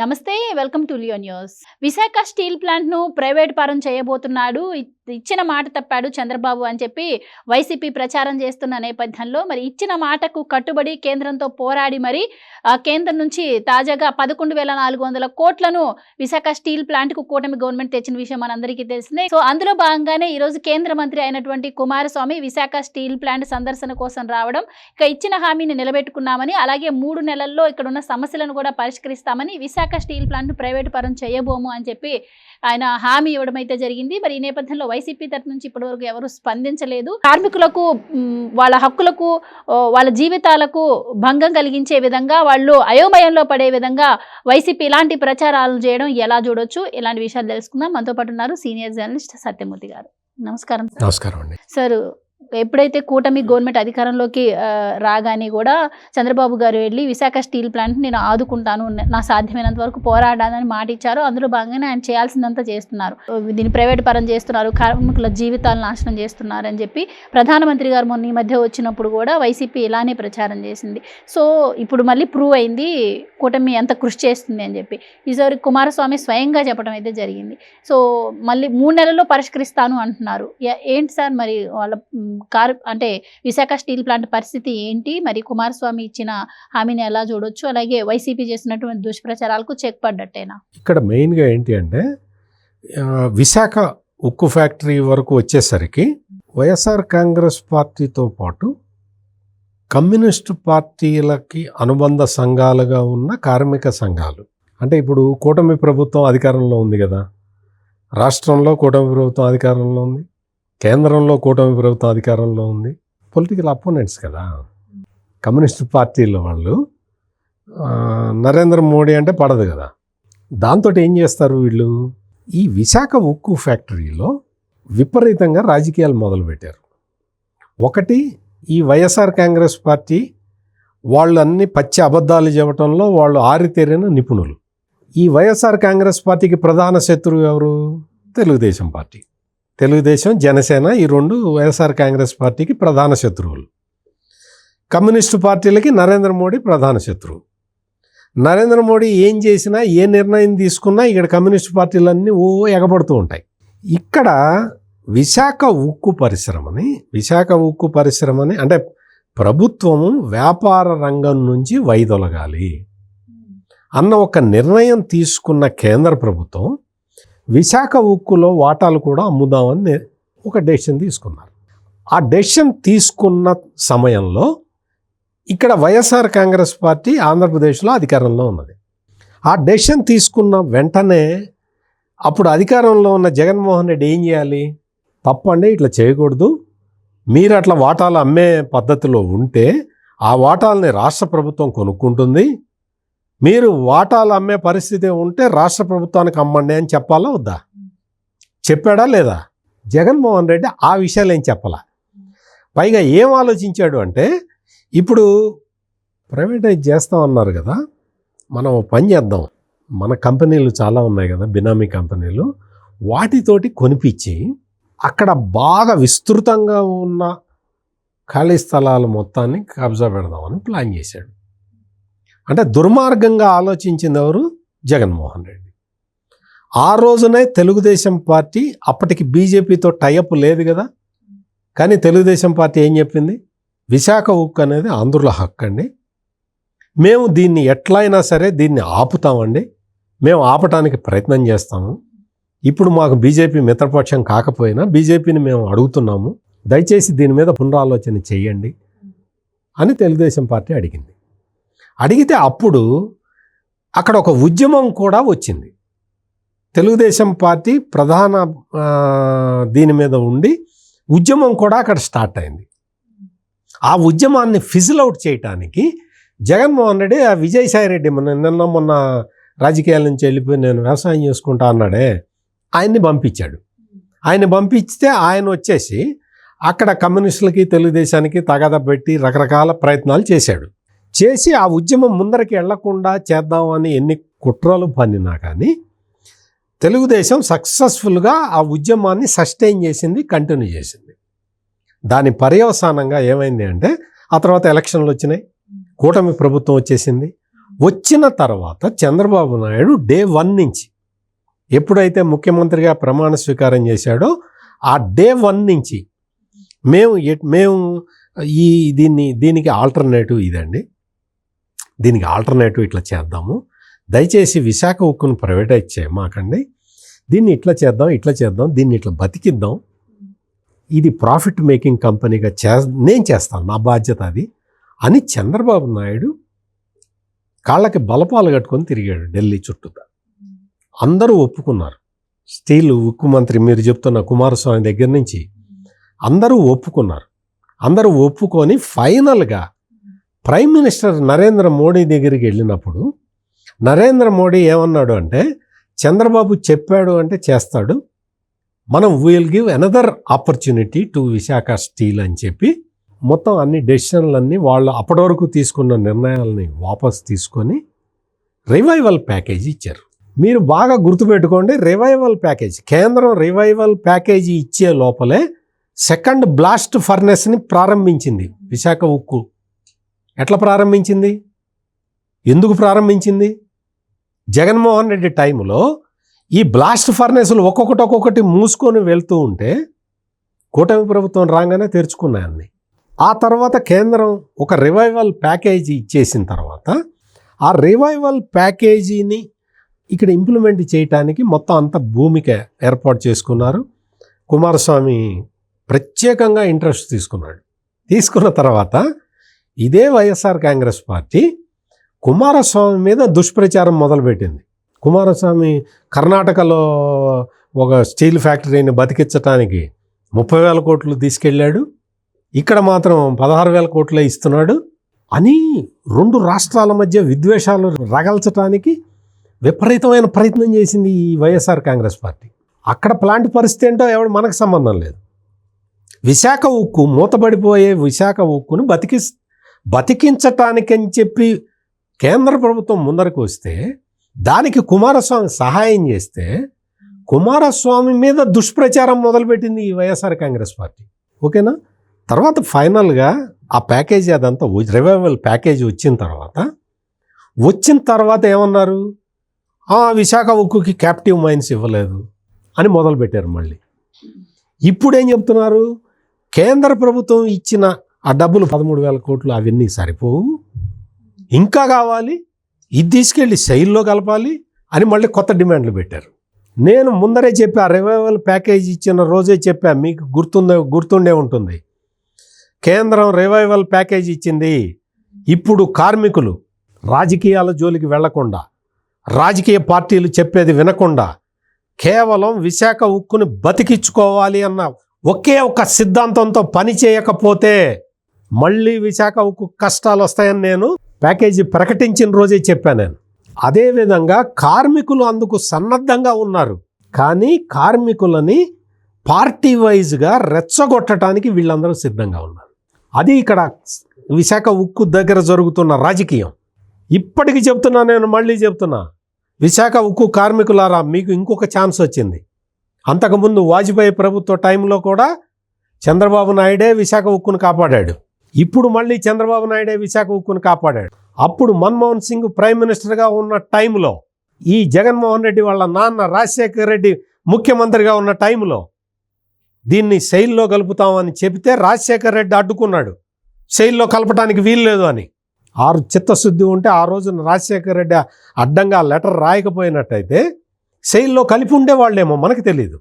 నమస్తే, welcome to Leo news. Visakha steel ప్లాంట్ను private పరం చేయబోతున్నాడు, ఇచ్చిన మాట తప్పాడు చంద్రబాబు అని చెప్పి వైసీపీ ప్రచారం చేస్తున్న నేపథ్యంలో మరి ఇచ్చిన మాటకు కట్టుబడి కేంద్రంతో పోరాడి మరి కేంద్రం నుంచి తాజాగా 11,400 కోట్లను విశాఖ స్టీల్ ప్లాంట్కు కూటమి గవర్నమెంట్ తెచ్చిన విషయం మనందరికీ తెలిసిందే. సో అందులో భాగంగానే ఈరోజు కేంద్ర మంత్రి అయినటువంటి కుమారస్వామి విశాఖ స్టీల్ ప్లాంట్ సందర్శన కోసం రావడం, ఇక ఇచ్చిన హామీని నిలబెట్టుకున్నామని, అలాగే 3 నెలల్లో ఇక్కడ ఉన్న సమస్యలను కూడా పరిష్కరిస్తామని, విశాఖ స్టీల్ ప్లాంట్ ప్రైవేట్ పరం చేయబోము అని చెప్పి ఆయన హామీ ఇవ్వడం అయితే జరిగింది. మరి ఈ నేపథ్యంలో వైసీపీ తరఫు నుంచి ఇప్పటివరకు ఎవరు స్పందించలేదు. కార్మికులకు వాళ్ళ హక్కులకు వాళ్ళ జీవితాలకు భంగం కలిగించే విధంగా, వాళ్ళు అయోమయంలో పడే విధంగా వైసీపీ ఇలాంటి ప్రచారాలు చేయడం ఎలా చూడొచ్చు, ఇలాంటి విషయాలు తెలుసుకుందాం. మనతో పాటు ఉన్నారు సీనియర్ జర్నలిస్ట్ సత్యమూర్తి గారు. నమస్కారం. నమస్కారం అండి. సార్, ఎప్పుడైతే కూటమి గవర్నమెంట్ అధికారంలోకి రాగానే కూడా చంద్రబాబు గారు వెళ్ళి విశాఖ స్టీల్ ప్లాంట్ నేను ఆదుకుంటాను, నా సాధ్యమైనంత వరకు పోరాడాలని మాట ఇచ్చారు. అందులో భాగంగానే ఆయన చేయాల్సిందంతా చేస్తున్నారు. దీన్ని ప్రైవేట్ పరం చేస్తున్నారు, కార్మికుల జీవితాలను నాశనం చేస్తున్నారు అని చెప్పి ప్రధానమంత్రి గారు మొన్న ఈ మధ్య వచ్చినప్పుడు కూడా వైసీపీ ఇలానే ప్రచారం చేసింది. సో ఇప్పుడు మళ్ళీ ప్రూవ్ అయింది కూటమి ఎంత కృషి చేస్తుంది అని చెప్పి. ఈసారి కుమారస్వామి స్వయంగా చెప్పడం అయితే జరిగింది. సో మళ్ళీ 3 నెలల్లో పరిష్కరిస్తాను అంటున్నారు. ఏంటి సార్ మరి వాళ్ళ అంటే విశాఖ స్టీల్ ప్లాంట్ పరిస్థితి ఏంటి, మరి కుమారస్వామి ఇచ్చిన హామీని ఎలా చూడొచ్చు, అలాగే వైసీపీ చేసినటువంటి దుష్ప్రచారాలకు చెక్ పడ్డట్టేనా? ఇక్కడ మెయిన్గా ఏంటి అంటే, విశాఖ ఉక్కు ఫ్యాక్టరీ వరకు వచ్చేసరికి వైఎస్ఆర్ కాంగ్రెస్ పార్టీతో పాటు కమ్యూనిస్టు పార్టీలకి అనుబంధ సంఘాలుగా ఉన్న కార్మిక సంఘాలు, అంటే ఇప్పుడు కూటమి ప్రభుత్వం అధికారంలో ఉంది కదా, రాష్ట్రంలో కూటమి ప్రభుత్వం అధికారంలో ఉంది, కేంద్రంలో కూటమి ప్రభుత్వం అధికారంలో ఉంది, పొలిటికల్ అపోనెంట్స్ కదా కమ్యూనిస్ట్ పార్టీల వాళ్ళు. నరేంద్ర మోడీ అంటే పడదు కదా, దాంతో ఏం చేస్తారు వీళ్ళు, ఈ విశాఖ ఉక్కు ఫ్యాక్టరీలో విపరీతంగా రాజకీయాలు మొదలుపెట్టారు. ఒకటి, ఈ వైఎస్ఆర్ కాంగ్రెస్ పార్టీ వాళ్ళు అన్ని పచ్చి అబద్ధాలు చెప్పడంలో వాళ్ళు ఆరితేరిన నిపుణులు. ఈ వైఎస్ఆర్ కాంగ్రెస్ పార్టీకి ప్రధాన శత్రువు ఎవరు? తెలుగుదేశం పార్టీ. తెలుగుదేశం, జనసేన, ఈ రెండు వైఎస్ఆర్ కాంగ్రెస్ పార్టీకి ప్రధాన శత్రువులు. కమ్యూనిస్టు పార్టీలకి నరేంద్ర మోడీ ప్రధాన శత్రువు. నరేంద్ర మోడీ ఏం చేసినా, ఏ నిర్ణయం తీసుకున్నా ఇక్కడ కమ్యూనిస్టు పార్టీలన్నీ ఎగబడుతూ ఉంటాయి. ఇక్కడ విశాఖ ఉక్కు పరిశ్రమని అంటే ప్రభుత్వము వ్యాపార రంగం నుంచి వైదొలగాలి అన్న ఒక నిర్ణయం తీసుకున్న కేంద్ర ప్రభుత్వం విశాఖ ఉక్కులో వాటాలు కూడా అమ్ముదామని ఒక డెసిషన్ తీసుకున్నారు. ఆ డెసిషన్ తీసుకున్న సమయంలో ఇక్కడ వైఎస్ఆర్ కాంగ్రెస్ పార్టీ ఆంధ్రప్రదేశ్లో అధికారంలో ఉన్నది. ఆ డెసిషన్ తీసుకున్న వెంటనే అప్పుడు అధికారంలో ఉన్న జగన్మోహన్ రెడ్డి ఏం చేయాలి, తప్పండి ఇట్లా చేయకూడదు, మీరు అట్లా వాటాలు అమ్మే పద్ధతిలో ఉంటే ఆ వాటాలని రాష్ట్ర ప్రభుత్వం కొనుక్కుంటుంది, మీరు వాటాలు అమ్మే పరిస్థితి ఉంటే రాష్ట్ర ప్రభుత్వానికి అమ్మండి అని చెప్పాలా వద్దా? చెప్పాడా లేదా? జగన్మోహన్ రెడ్డి ఆ విషయాలు ఏం చెప్పాలా. పైగా ఏం ఆలోచించాడు అంటే, ఇప్పుడు ప్రైవేటైజ్ చేస్తామన్నారు కదా, మనం పని చేద్దాం, మన కంపెనీలు చాలా ఉన్నాయి కదా, బినామీ కంపెనీలు, వాటితోటి కొనిపించి అక్కడ బాగా విస్తృతంగా ఉన్న ఖాళీ స్థలాలు మొత్తాన్ని కబ్జా పెడదామని ప్లాన్ చేశాడు. అంటే దుర్మార్గంగా ఆలోచించింది ఎవరు? జగన్మోహన్ రెడ్డి. ఆ రోజునే తెలుగుదేశం పార్టీ, అప్పటికి బీజేపీతో టైఅప్ లేదు కదా, కానీ తెలుగుదేశం పార్టీ ఏం చెప్పింది, విశాఖ ఉక్కు అనేది ఆంధ్రుల హక్కు అండి, మేము దీన్ని ఎట్లయినా సరే దీన్ని ఆపుతామండి, మేము ఆపటానికి ప్రయత్నం చేస్తాము, ఇప్పుడు మాకు బీజేపీ మిత్రపక్షం కాకపోయినా బీజేపీని మేము అడుగుతున్నాము, దయచేసి దీని మీద పునరాలోచన చెయ్యండి అని తెలుగుదేశం పార్టీ అడిగింది. అడిగితే అప్పుడు అక్కడ ఒక ఉద్యమం కూడా వచ్చింది. తెలుగుదేశం పార్టీ ప్రధాన దీని మీద ఉండి ఉద్యమం కూడా అక్కడ స్టార్ట్ అయింది. ఆ ఉద్యమాన్ని ఫిజిల్ అవుట్ చేయటానికి జగన్మోహన్ రెడ్డి, ఆ విజయసాయి రెడ్డి మొన్న రాజకీయాల నుంచి వెళ్ళిపోయి నేను వ్యవసాయం చేసుకుంటా అన్నాడే, ఆయన్ని పంపించాడు. ఆయన పంపిస్తే ఆయన వచ్చేసి అక్కడ కమ్యూనిస్టులకి తెలుగుదేశానికి తగాదా పెట్టి రకరకాల ప్రయత్నాలు చేసి ఆ ఉద్యమం ముందరికి వెళ్లకుండా చేద్దామని ఎన్ని కుట్రలు పన్నినా కానీ తెలుగుదేశం సక్సెస్ఫుల్గా ఆ ఉద్యమాన్ని సస్టైన్ చేసింది, కంటిన్యూ చేసింది. దాని పర్యవసానంగా ఏమైంది అంటే, ఆ తర్వాత ఎలక్షన్లు వచ్చినాయి, కూటమి ప్రభుత్వం వచ్చేసింది, వచ్చిన తర్వాత చంద్రబాబు నాయుడు డే 1 నుంచి ఎప్పుడైతే ముఖ్యమంత్రిగా ప్రమాణ స్వీకారం చేశాడో ఆ డే 1 నుంచి మేము దీనికి ఆల్టర్నేటివ్ ఇదండి, దీనికి ఆల్టర్నేటివ్ ఇట్లా చేద్దాము, దయచేసి విశాఖ ఉక్కును ప్రైవేటైజ్ చేయమాకండి, దీన్ని ఇట్లా చేద్దాం, దీన్ని ఇట్లా బతికిద్దాం, ఇది ప్రాఫిట్ మేకింగ్ కంపెనీగా నేను చేస్తాను, నా బాధ్యత అది అని చంద్రబాబు నాయుడు కాళ్ళకి బలపాలు కట్టుకొని తిరిగాడు ఢిల్లీ చుట్టూతా. అందరూ ఒప్పుకున్నారు. స్టీల్ ఉక్కు మంత్రి మీరు చెప్తున్న కుమారస్వామి దగ్గర నుంచి అందరూ ఒప్పుకున్నారు. అందరూ ఒప్పుకొని ఫైనల్గా ప్రైమ్ మినిస్టర్ నరేంద్ర మోడీ దగ్గరికి వెళ్ళినప్పుడు నరేంద్ర మోడీ ఏమన్నాడు అంటే, చంద్రబాబు చెప్పాడు అంటే చేస్తాడు, మనం will give another opportunity to Visakha steel అని చెప్పి మొత్తం అన్ని డెసిషన్లన్నీ వాళ్ళు అప్పటి వరకు తీసుకున్న నిర్ణయాలని వాపస్ తీసుకొని రివైవల్ ప్యాకేజీ ఇచ్చారు. మీరు బాగా గుర్తుపెట్టుకోండి, రివైవల్ ప్యాకేజ్, కేంద్రం రివైవల్ ప్యాకేజీ ఇచ్చే లోపలే సెకండ్ బ్లాస్ట్ ఫర్నెస్ని ప్రారంభించింది విశాఖ ఉక్కు. ఎట్లా ప్రారంభించింది, ఎందుకు ప్రారంభించింది? జగన్మోహన్ రెడ్డి టైంలో ఈ బ్లాస్ట్ ఫర్నెస్లు ఒక్కొక్కటి మూసుకొని వెళ్తూ ఉంటే కూటమి ప్రభుత్వం రాగానే తెరుచుకున్నాయన్ని. ఆ తర్వాత కేంద్రం ఒక రివైవల్ ప్యాకేజీ ఇచ్చేసిన తర్వాత ఆ రివైవల్ ప్యాకేజీని ఇక్కడ ఇంప్లిమెంట్ చేయటానికి మొత్తం అంత భూమిక ఏర్పాటు చేసుకున్నారు. కుమారస్వామి ప్రత్యేకంగా ఇంట్రెస్ట్ తీసుకున్న తర్వాత ఇదే వైఎస్ఆర్ కాంగ్రెస్ పార్టీ కుమారస్వామి మీద దుష్ప్రచారం మొదలుపెట్టింది. కుమారస్వామి కర్ణాటకలో ఒక స్టీల్ ఫ్యాక్టరీని బతికించడానికి 30,000 కోట్లు తీసుకెళ్ళాడు, ఇక్కడ మాత్రం 16,000 కోట్లే ఇస్తున్నాడు అని 2 రాష్ట్రాల మధ్య విద్వేషాలు రగల్చడానికి విపరీతమైన ప్రయత్నం చేసింది ఈ వైఎస్ఆర్ కాంగ్రెస్ పార్టీ. అక్కడ ప్లాంట్ పరిస్థితి ఏంటో ఎవడు మనకు సంబంధం లేదు. విశాఖ ఉక్కు మూతపడిపోయే విశాఖ ఉక్కును బతికించటానికని చెప్పి కేంద్ర ప్రభుత్వం ముందరకు వస్తే దానికి కుమారస్వామి సహాయం చేస్తే కుమారస్వామి మీద దుష్ప్రచారం మొదలుపెట్టింది ఈ వైఎస్ఆర్ కాంగ్రెస్ పార్టీ. ఓకేనా? తర్వాత ఫైనల్గా ఆ ప్యాకేజీ అదంతా రివైవల్ ప్యాకేజీ వచ్చిన తర్వాత ఏమన్నారు, విశాఖ ఉక్కుకి క్యాప్టివ్ మైన్స్ ఇవ్వలేదు అని మొదలుపెట్టారు. మళ్ళీ ఇప్పుడు ఏం చెప్తున్నారు, కేంద్ర ప్రభుత్వం ఇచ్చిన ఆ డబ్బులు 13,000 కోట్లు అవన్నీ సరిపోవు, ఇంకా కావాలి, ఇది తీసుకెళ్ళి శైల్లో కలపాలి అని మళ్ళీ కొత్త డిమాండ్లు పెట్టారు. నేను ముందరే చెప్పా, రివైవల్ ప్యాకేజీ ఇచ్చిన రోజే చెప్పా, మీకు గుర్తుండే ఉంటుంది. కేంద్రం రివైవల్ ప్యాకేజీ ఇచ్చింది, ఇప్పుడు కార్మికులు రాజకీయాల జోలికి వెళ్లకుండా, రాజకీయ పార్టీలు చెప్పేది వినకుండా కేవలం విశాఖ ఉక్కుని బతికించుకోవాలి అన్న ఒకే ఒక సిద్ధాంతంతో పని చేయకపోతే మళ్ళీ విశాఖ ఉక్కు కష్టాలు వస్తాయని నేను ప్యాకేజీ ప్రకటించిన రోజే చెప్పాను నేను. అదేవిధంగా కార్మికులు అందుకు సన్నద్ధంగా ఉన్నారు, కానీ కార్మికులని పార్టీ వైజ్గా రెచ్చగొట్టడానికి వీళ్ళందరూ సిద్ధంగా ఉన్నారు. అది ఇక్కడ విశాఖ ఉక్కు దగ్గర జరుగుతున్న రాజకీయం. ఇప్పటికీ చెప్తున్నా, నేను మళ్ళీ చెప్తున్నా, విశాఖ ఉక్కు కార్మికులారా, మీకు ఇంకొక ఛాన్స్ వచ్చింది. అంతకుముందు వాజ్పేయి ప్రభుత్వ టైంలో కూడా చంద్రబాబు నాయుడే విశాఖ ఉక్కును కాపాడాడు. ఇప్పుడు మళ్ళీ చంద్రబాబు నాయుడే విశాఖ ఉక్కును కాపాడాడు. అప్పుడు మన్మోహన్ సింగ్ ప్రైమ్ మినిస్టర్గా ఉన్న టైంలో, ఈ జగన్మోహన్ రెడ్డి వాళ్ళ నాన్న రాజశేఖర రెడ్డి ముఖ్యమంత్రిగా ఉన్న టైంలో దీన్ని శైల్లో కలుపుతామని చెబితే రాజశేఖర రెడ్డి అడ్డుకున్నాడు, శైల్లో కలపడానికి వీలు లేదు అని. చిత్తశుద్ధి ఉంటే ఆ రోజున రాజశేఖర రెడ్డి అడ్డంగా లెటర్ రాయకపోయినట్టయితే శైల్లో కలిపి ఉండేవాళ్ళేమో మనకు తెలియదు.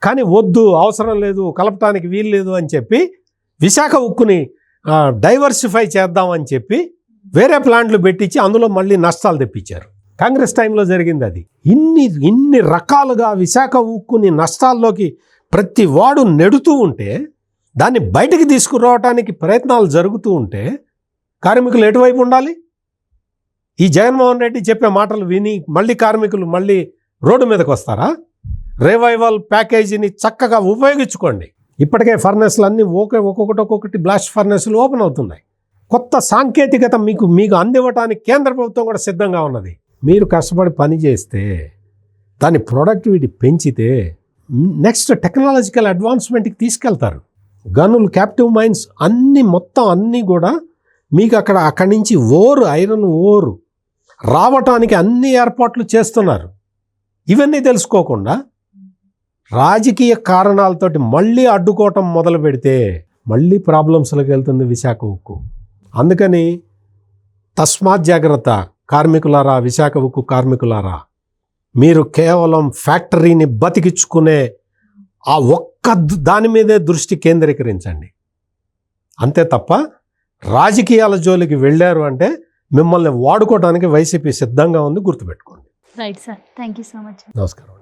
కానీ వద్దు, అవసరం లేదు, కలపటానికి వీలు లేదు అని చెప్పి విశాఖ ఉక్కుని డైవర్సిఫై చేద్దామని చెప్పి వేరే ప్లాంట్లు పెట్టించి అందులో మళ్ళీ నష్టాలు తెప్పించారు. కాంగ్రెస్ టైంలో జరిగింది అది. ఇన్ని రకాలుగా విశాఖ ఉక్కుని నష్టాల్లోకి ప్రతి వాడు నెడుతూ ఉంటే, దాన్ని బయటికి తీసుకురావడానికి ప్రయత్నాలు జరుగుతూ ఉంటే కార్మికులు ఎటువైపు ఉండాలి? ఈ జగన్మోహన్ రెడ్డి చెప్పే మాటలు విని మళ్ళీ కార్మికులు మళ్ళీ రోడ్డు మీదకి వస్తారా? రివైవల్ ప్యాకేజీని చక్కగా ఉపయోగించుకోండి. ఇప్పటికే ఫర్నెస్లు అన్నీ ఒక్కొక్కటి బ్లాస్ట్ ఫర్నెస్లు ఓపెన్ అవుతున్నాయి. కొత్త సాంకేతికత మీకు అందివ్వటానికి కేంద్ర ప్రభుత్వం కూడా సిద్ధంగా ఉన్నది. మీరు కష్టపడి పని చేస్తే, దాని ప్రొడక్టివిటీ పెంచితే నెక్స్ట్ టెక్నాలజికల్ అడ్వాన్స్మెంట్కి తీసుకెళ్తారు. గనులు, క్యాప్టివ్ మైన్స్ అన్నీ మొత్తం అన్నీ కూడా మీకు అక్కడి నుంచి ఐరన్ ఓరు రావటానికి అన్ని ఏర్పాట్లు చేస్తున్నారు. ఇవన్నీ తెలుసుకోకుండా రాజకీయ కారణాలతోటి మళ్ళీ అడ్డుకోవటం మొదలు పెడితే మళ్ళీ ప్రాబ్లమ్స్లోకి వెళ్తుంది విశాఖ ఉక్కు. అందుకని తస్మాత్ జాగ్రత్త కార్మికులారా, విశాఖ ఉక్కు కార్మికులారా, మీరు కేవలం ఫ్యాక్టరీని బతికించుకునే ఆ ఒక్క దాని మీదే దృష్టి కేంద్రీకరించండి. అంతే తప్ప రాజకీయాల జోలికి వెళ్ళారు అంటే మిమ్మల్ని వాడుకోవడానికి వైసీపీ సిద్ధంగా ఉంది, గుర్తుపెట్టుకోండి. Right sir, thank you so much. నమస్కారం.